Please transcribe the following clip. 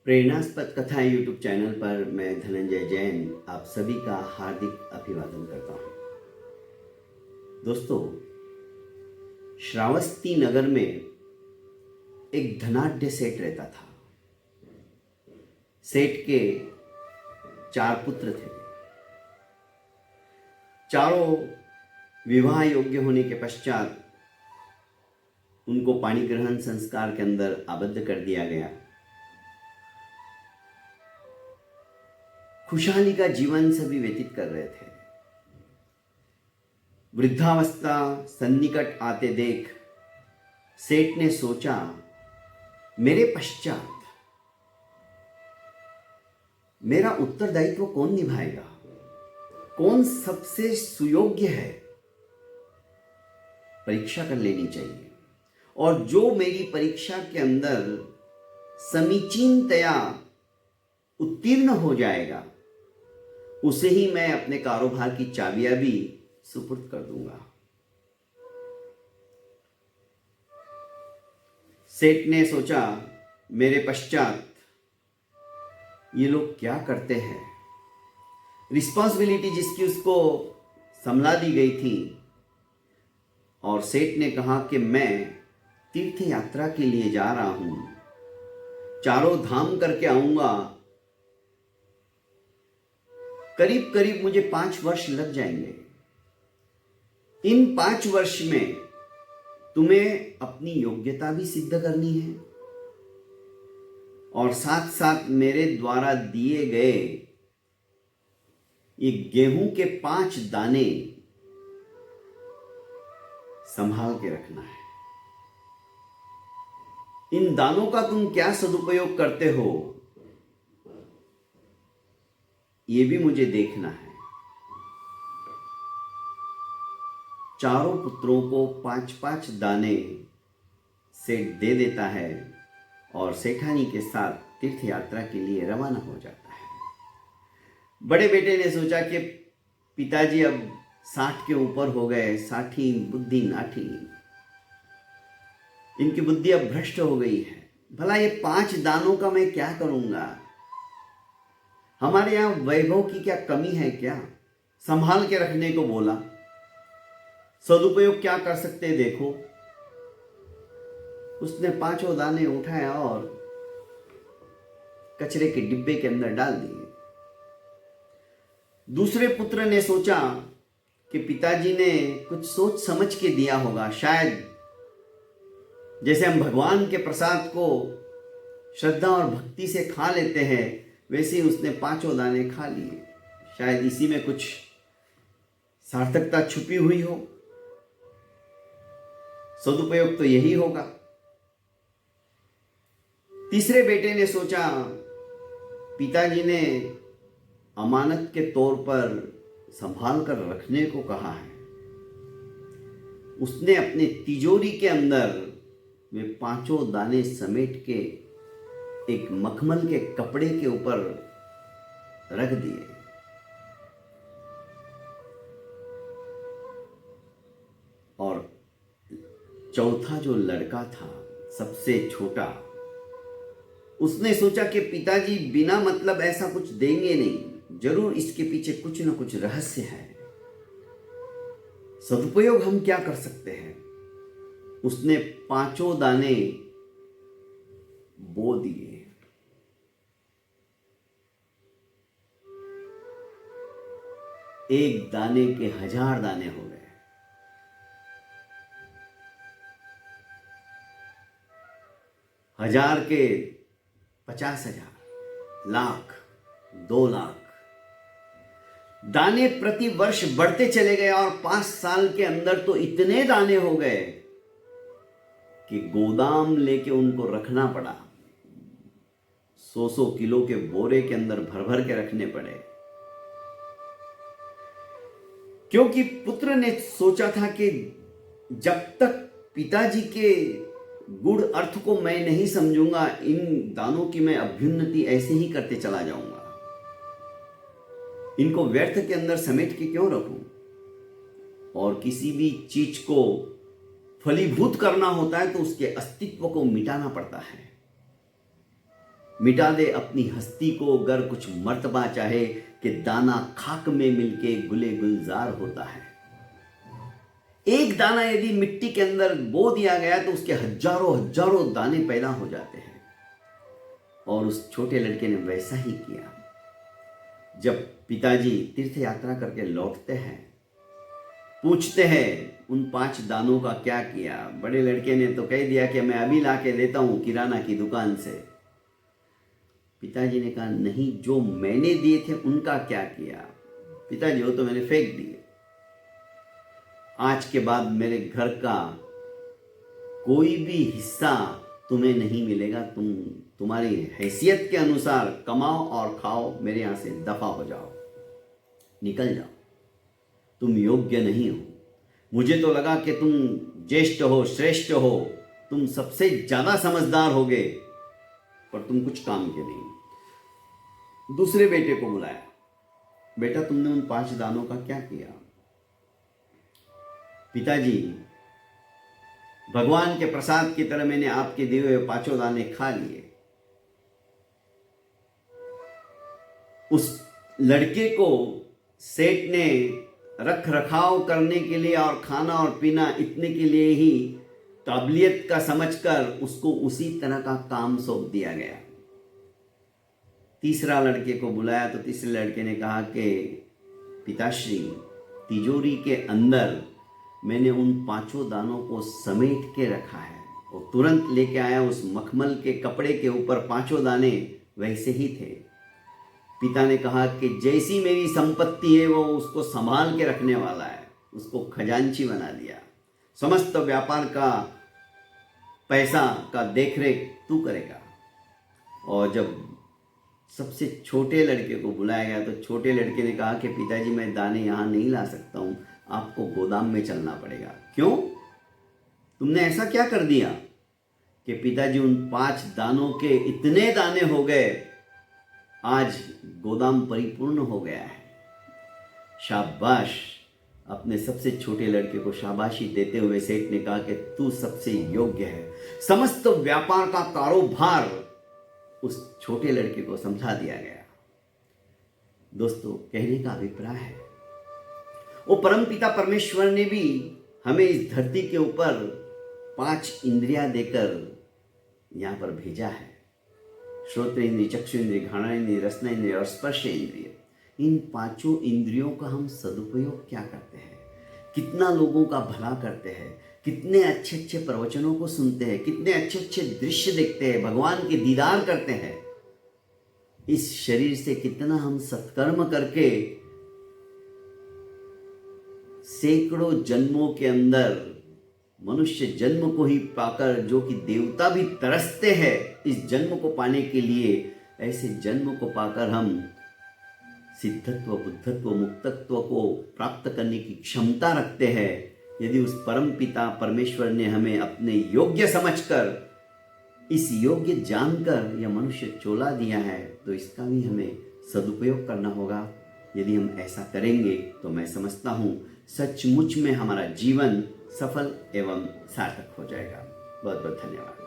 प्रेरणास्पद कथाएं YouTube channel पर मैं धनंजय जैन आप सभी का हार्दिक अभिवादन करता हूं। दोस्तों, श्रावस्ती नगर में एक धनाढ्य सेठ रहता था। सेठ के 4 पुत्र थे। चारों विवाह योग्य होने के पश्चात उनको पाणी ग्रहण संस्कार के अंदर आबद्ध कर दिया गया। खुशहाली का जीवन सभी व्यतीत कर रहे थे। वृद्धावस्था सन्निकट आते देख सेठ ने सोचा, मेरे पश्चात मेरा उत्तरदायित्व कौन निभाएगा, कौन सबसे सुयोग्य है। परीक्षा कर लेनी चाहिए और जो मेरी परीक्षा के अंदर समीचीनतया उत्तीर्ण हो जाएगा उसे ही मैं अपने कारोबार की चाबियां भी सुपुर्द कर दूंगा। सेठ ने सोचा, मेरे पश्चात ये लोग क्या करते हैं। रिस्पॉन्सिबिलिटी जिसकी उसको संभला दी गई थी और सेठ ने कहा कि मैं तीर्थ यात्रा के लिए जा रहा हूं, चारों धाम करके आऊंगा। करीब करीब मुझे 5 वर्ष लग जाएंगे। इन 5 वर्ष में तुम्हें अपनी योग्यता भी सिद्ध करनी है और साथ साथ मेरे द्वारा दिए गए ये गेहूं के 5 दाने संभाल के रखना है। इन दानों का तुम क्या सदुपयोग करते हो ये भी मुझे देखना है। चारों पुत्रों को 5-5 दाने सेठ दे देता है और सेठानी के साथ तीर्थ यात्रा के लिए रवाना हो जाता है। बड़े बेटे ने सोचा कि पिताजी अब 60 के ऊपर हो गए, 60 बुद्धि नाठी, इनकी बुद्धि अब भ्रष्ट हो गई है। भला ये 5 दानों का मैं क्या करूंगा। हमारे यहां वैभव की क्या कमी है क्या। संभाल के रखने को बोला, सदुपयोग क्या कर सकते देखो। उसने 5 दाने उठाया और कचरे के डिब्बे के अंदर डाल दिए। दूसरे पुत्र ने सोचा कि पिताजी ने कुछ सोच समझ के दिया होगा, शायद जैसे हम भगवान के प्रसाद को श्रद्धा और भक्ति से खा लेते हैं वैसे ही उसने 5 दाने खा लिए। शायद इसी में कुछ सार्थकता छुपी हुई हो, सदुपयोग तो यही होगा। तीसरे बेटे ने सोचा, पिताजी ने अमानत के तौर पर संभाल कर रखने को कहा है। उसने अपने तिजोरी के अंदर वे 5 दाने समेट के एक मखमल के कपड़े के ऊपर रख दिए। और चौथा जो लड़का था, सबसे छोटा, उसने सोचा कि पिताजी बिना मतलब ऐसा कुछ देंगे नहीं, जरूर इसके पीछे कुछ ना कुछ रहस्य है। सदुपयोग हम क्या कर सकते हैं। उसने 5 दाने बो दिए। एक दाने के 1000 दाने हो गए। 1000 के 50,000, लाख, 2 लाख दाने प्रति वर्ष बढ़ते चले गए और 5 साल के अंदर तो इतने दाने हो गए कि गोदाम लेके उनको रखना पड़ा। 100 किलो के बोरे के अंदर भर भर के रखने पड़े, क्योंकि पुत्र ने सोचा था कि जब तक पिताजी के गूढ़ अर्थ को मैं नहीं समझूंगा, इन दानों की मैं अभ्युन्नति ऐसे ही करते चला जाऊंगा। इनको व्यर्थ के अंदर समेट के क्यों रखूं। और किसी भी चीज को फलीभूत करना होता है तो उसके अस्तित्व को मिटाना पड़ता है। मिटा दे अपनी हस्ती को गर कुछ मर्तबा चाहे, कि दाना खाक में मिलके गुले गुलजार होता है। एक दाना यदि मिट्टी के अंदर बो दिया गया तो उसके हजारों हजारों दाने पैदा हो जाते हैं। और उस छोटे लड़के ने वैसा ही किया। जब पिताजी तीर्थ यात्रा करके लौटते हैं, पूछते हैं उन 5 दानों का क्या किया। बड़े लड़के ने तो कह दिया कि मैं अभी ला के देता हूं किराना की दुकान से। पिताजी ने कहा नहीं, जो मैंने दिए थे उनका क्या किया। पिताजी वो तो मैंने फेंक दिए। आज के बाद मेरे घर का कोई भी हिस्सा तुम्हें नहीं मिलेगा। तुम्हारी हैसियत के अनुसार कमाओ और खाओ, मेरे यहां से दफा हो जाओ, निकल जाओ। तुम योग्य नहीं हो। मुझे तो लगा कि तुम ज्येष्ठ हो, श्रेष्ठ हो, तुम सबसे ज्यादा समझदार होगे, पर तुम कुछ काम के नहीं। दूसरे बेटे को बुलाया, बेटा तुमने उन 5 दानों का क्या किया। पिताजी, भगवान के प्रसाद की तरह मैंने आपके दिए हुए 5 दाने खा लिए। उस लड़के को सेठ ने रख रखाव करने के लिए और खाना और पीना इतने के लिए ही काबिलियत का समझकर उसको उसी तरह का काम सौंप दिया गया। तीसरा लड़के को बुलाया तो तीसरे लड़के ने कहा कि पिताश्री, तिजोरी के अंदर मैंने उन 5 दानों को समेट के रखा है। और तुरंत लेके आया, उस मखमल के कपड़े के ऊपर 5 दाने वैसे ही थे। पिता ने कहा कि जैसी मेरी संपत्ति है वो उसको संभाल के रखने वाला है, उसको खजांची बना दिया। समस्त व्यापार का पैसा का देखरेख तू करेगा। और जब सबसे छोटे लड़के को बुलाया गया तो छोटे लड़के ने कहा कि पिताजी मैं दाने यहाँ नहीं ला सकता हूँ, आपको गोदाम में चलना पड़ेगा। क्यों? तुमने ऐसा क्या कर दिया? कि पिताजी उन 5 दानों के इतने दाने हो गए, आज गोदाम परिपूर्ण हो गया है। शाबाश। अपने सबसे छोटे लड़के को शाबाशी देते हुए सेठ ने कहा कि तू सबसे योग्य है। समस्त व्यापार का कारोबार उस छोटे लड़के को समझा दिया गया। दोस्तों, कहने का अभिप्राय है वो परमपिता परमेश्वर ने भी हमें इस धरती के ऊपर 5 इंद्रियां देकर यहां पर भेजा है। श्रोत्र इंद्रिय, चक्षु इंद्रिय, घ्राण इंद्रिय, रसना इंद्रिय और स्पर्श इंद्रिय। इन 5 इंद्रियों का हम सदुपयोग क्या करते हैं? कितना लोगों का भला करते हैं? कितने अच्छे अच्छे प्रवचनों को सुनते हैं? कितने अच्छे अच्छे दृश्य देखते हैं? भगवान के दीदार करते हैं? इस शरीर से कितना हम सत्कर्म करके सैकड़ों जन्मों के अंदर मनुष्य जन्म को ही पाकर, जो कि देवता भी तरसते हैं इस जन्म को पाने के लिए, ऐसे जन्म को पाकर हम सिद्धत्व, बुद्धत्व, मुक्तत्व को प्राप्त करने की क्षमता रखते हैं। यदि उस परम पिता परमेश्वर ने हमें अपने योग्य समझकर, इस योग्य जानकर यह मनुष्य चोला दिया है, तो इसका भी हमें सदुपयोग करना होगा। यदि हम ऐसा करेंगे तो मैं समझता हूँ सचमुच में हमारा जीवन सफल एवं सार्थक हो जाएगा। बहुत बहुत धन्यवाद।